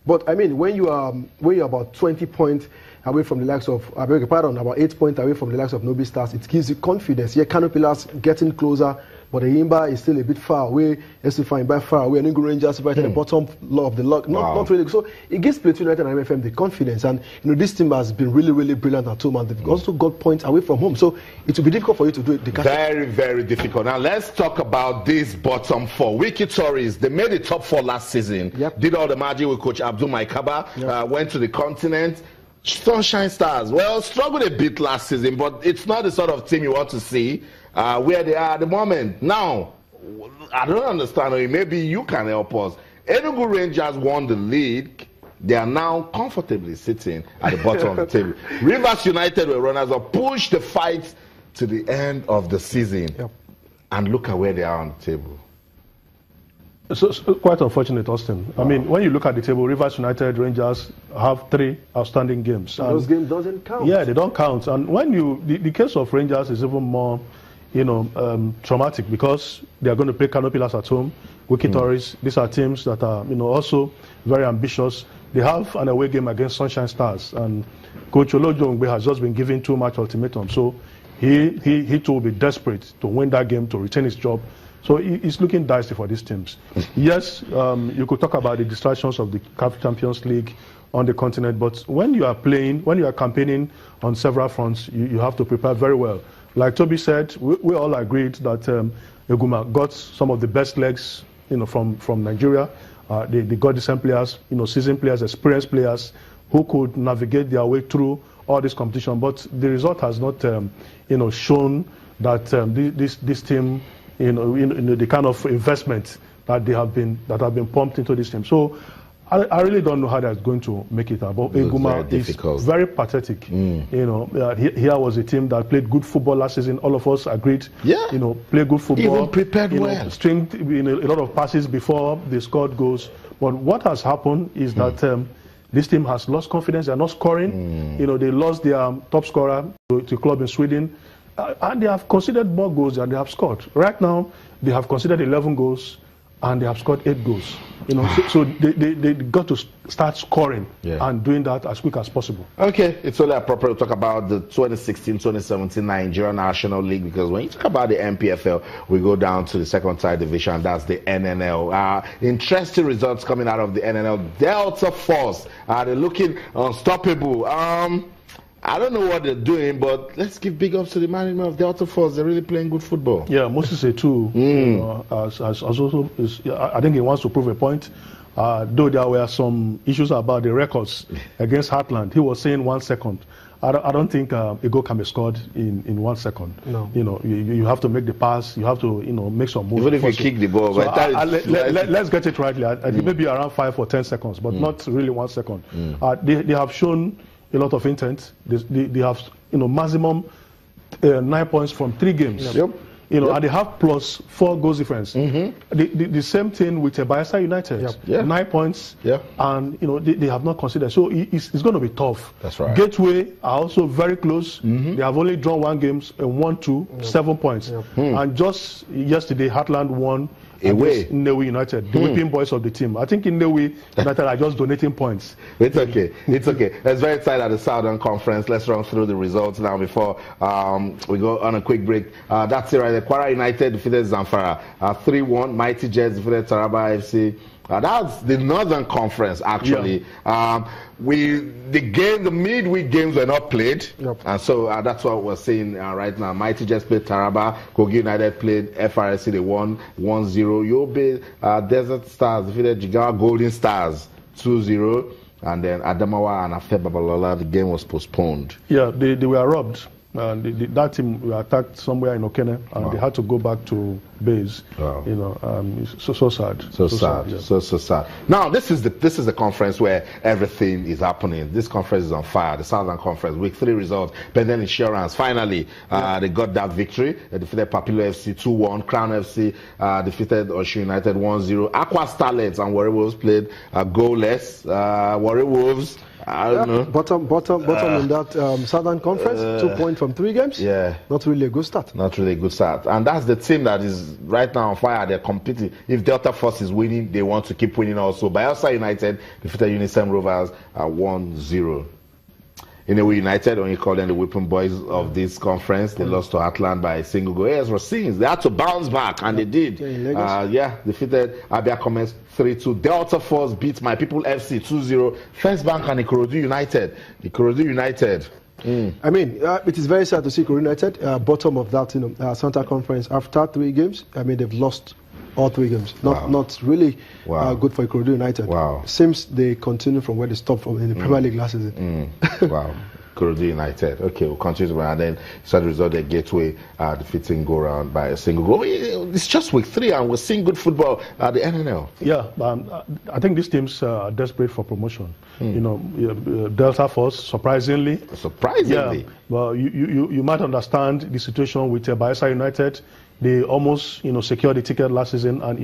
But I mean, when you're about 20 points away from the likes of, I beg your pardon, about 8 points away from the likes of Nobi Stars, it gives you confidence. Yeah, Kano Pillars getting closer, but the Yimba is still a bit far away. Estifine by far away, and Enugu Rangers right at the bottom of the log. Not really. So it gives Plateau United and MFM the confidence. And this team has been really, really brilliant at home, and they've also got points away from home. So it will be difficult for you to do it. Very, very difficult. Now let's talk about this bottom four. Wiki Tories, they made the top four last season. Yep. Did all the magic with Coach Abdul Maikaba. Went to the continent. Sunshine Stars, well, struggled a bit last season, but it's not the sort of team you want to see where they are at the moment. Now, I don't understand, or maybe you can help us. Enugu Rangers won the league. They are now comfortably sitting at the bottom of the table. Rivers United were runners up, pushed the fight to the end of the season. Yep. And look at where they are on the table. So quite unfortunate, Austin. I mean, when you look at the table, Rivers United, Rangers have 3 outstanding games. And those games doesn't count. Yeah, they don't count. And when the case of Rangers is even more, traumatic, because they are going to play Kano Pillars at home. Wiki Tories, these are teams that are, also very ambitious. They have an away game against Sunshine Stars, and Coach Olojongbe has just been given too much ultimatum. So he too will be desperate to win that game to retain his job. So it's looking dicey for these teams. Yes, you could talk about the distractions of the CAF Champions League on the continent, but when you are campaigning on several fronts, you have to prepare very well. Like Toby said, we all agreed that Eguma got some of the best legs, from Nigeria. They got decent players, seasoned players, experienced players who could navigate their way through all this competition. But the result has not, shown that this team, the kind of investment that have been pumped into this team. So I really don't know how that's going to make it out. But Eguma is very pathetic. Here was a team that played good football last season. All of us agreed. Yeah. Play good football. Even prepared well. Stringed a lot of passes before they scored goals. But what has happened is that this team has lost confidence. They are not scoring. They lost their top scorer to a club in Sweden. And they have conceded more goals than they have scored. Right now, they have conceded 11 goals and they have scored 8 goals. So they got to start scoring and doing that as quick as possible. Okay, it's only appropriate to talk about the 2016-2017 Nigerian National League, because when you talk about the NPFL, we go down to the second-tier division, that's the NNL. Interesting results coming out of the NNL. Delta Force, they're looking unstoppable. I don't know what they're doing, but let's give big ups to the management of Delta Force. They're really playing good football. Yeah, Moses Etu, I think he wants to prove a point. Though there were some issues about the records against Heartland, he was saying 1 second. I don't think a goal can be scored in 1 second. No. You have to make the pass. You have to make some moves. Even if you kick the ball. So let's get it rightly. I think maybe around 5 or 10 seconds, but not really 1 second. They have shown a lot of intent. They have maximum 9 points from 3 games. Yep. And they have plus 4 goals difference. The same thing with Bayelsa United. 9 points. And they have not considered. So it's going to be tough. That's right. Gateway are also very close. They have only drawn 1 game and won 2, 7 points. And just yesterday, Heartland won away Nnewi United, the whipping boys of the team. I think in Nnewi United are just donating points. It's okay. It's okay. Let's very excited at the Southern Conference. Let's run through the results now before we go on a quick break. That's it right there. Kwara United defeated Zamfara 3-1. Mighty Jets defeated Taraba FC. That's the Northern Conference, actually. The midweek games were not played, and so that's what we're seeing right now. Mighty Jets played Taraba, Kogi United played FRSC, they won 1-0. Yobe Desert Stars defeated Jigawa Golden Stars 2-0, and then Adamawa and Afe Babalola, the game was postponed. Yeah, they were robbed. That team were attacked somewhere in Okene, and they had to go back to base. Wow. So sad. So sad. Yeah. So sad. Now this is the conference where everything is happening. This conference is on fire. The Southern Conference, week 3 results. Pendant Insurance finally they got that victory. They defeated Papilo FC 2-1. Crown FC defeated Oshu United 1-0. Aqua Starlets and Warri Wolves played goalless. Warri Wolves, I don't know. Bottom in that Southern Conference, 2 points from 3 games. Yeah. Not really a good start. Not really a good start. And that's the team that is right now on fire. They're competing. If Delta Force is winning, they want to keep winning also. Bayelsa United defeated Unisem Rovers 1-0. Anyway, United only called them the whipping boys of this conference. They lost to Atlant by a single goal. Yes, Racines. They had to bounce back, and they did. Defeated Abia Commerce 3-2. Delta Force beat My People FC 2-0. First Bank and Ikorodu United. Ikorodu United. I mean, it is very sad to see Ikorodu United bottom of that, Santa Conference after 3 games. I mean, they've lost all 3 games. Not really good for Ikorodu United. Wow. Seems they continue from where they stopped from in the Premier League last season. Wow. Ikorodu United. Okay, we'll continue. And then saw the result at Gateway defeating Go Round by a single goal. It's just week 3 and we're seeing good football at the NNL. Yeah, I think these teams are desperate for promotion. Delta Force, surprisingly. Yeah, well, you might understand the situation with Bayelsa United. They almost, secured the ticket last season, and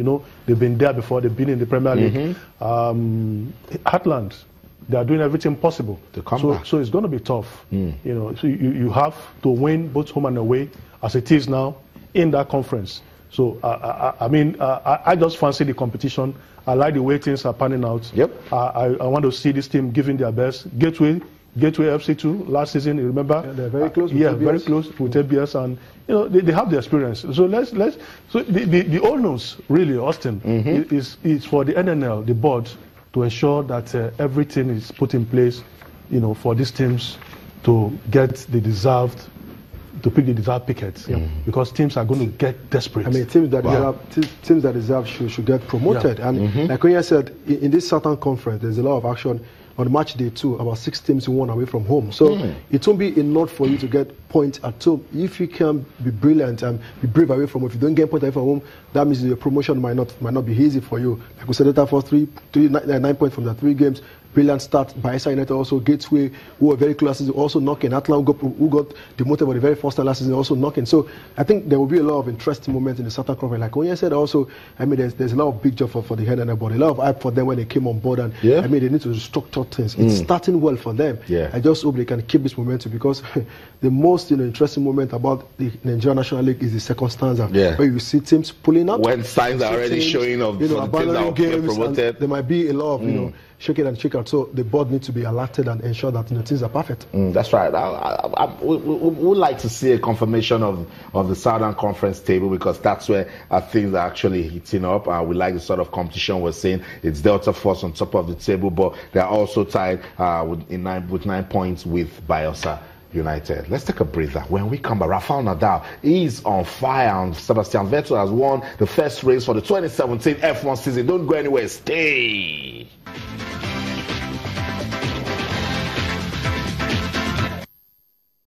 they've been there before. They've been in the Premier League. Atlant, they are doing everything possible. So it's going to be tough. So you have to win both home and away as it is now in that conference. So I just fancy the competition. I like the way things are panning out. Yep. I want to see this team giving their best. Gateway FC too last season, you remember? Yeah, they're very close. With very close with ABS, and they have the experience. So so the onus really, Austin, is for the NNL, the board, to ensure that everything is put in place, for these teams to get the deserved. To pick the deserved pickets, because teams are going to get desperate. I mean, teams that deserve should get promoted. And like Konya said, in this Southern Conference, there's a lot of action. On match day 2, about 6 teams won away from home. So it won't be enough for you to get points at home. If you can be brilliant and be brave away from home, if you don't get points away from home, that means your promotion might not be easy for you. Like we said, Delta Force 9 points from the 3 games. Brilliant start. Bayelsa United also, Gateway, who were very close, also knocking. Atlant, who got demoted for the very first time last season, also knocking. So I think there will be a lot of interesting moments in the Southern Conference. Like Konya said also, I mean, there's a lot of big job for the head and the body. A lot of hype for them when they came on board. And I mean, they need to structure things. It's starting well for them. I just hope they can keep this momentum, because the most interesting moment about the Nigerian National League is the second stanza, where you see teams pulling up. When signs are already showing of abandoning games, promoted. There might be a lot of shake it and shake out. So the board needs to be alerted and ensure that things are perfect. That's right. We would like to see a confirmation of the Southern Conference table, because that's where things are actually heating up. We like the sort of competition we're seeing. It's Delta Force on top of the table, but they're also tied with 9 points with Bayelsa United. Let's take a breather. When we come back, Rafael Nadal is on fire, and Sebastian Vettel has won the first race for the 2017 F1 season. Don't go anywhere. Stay.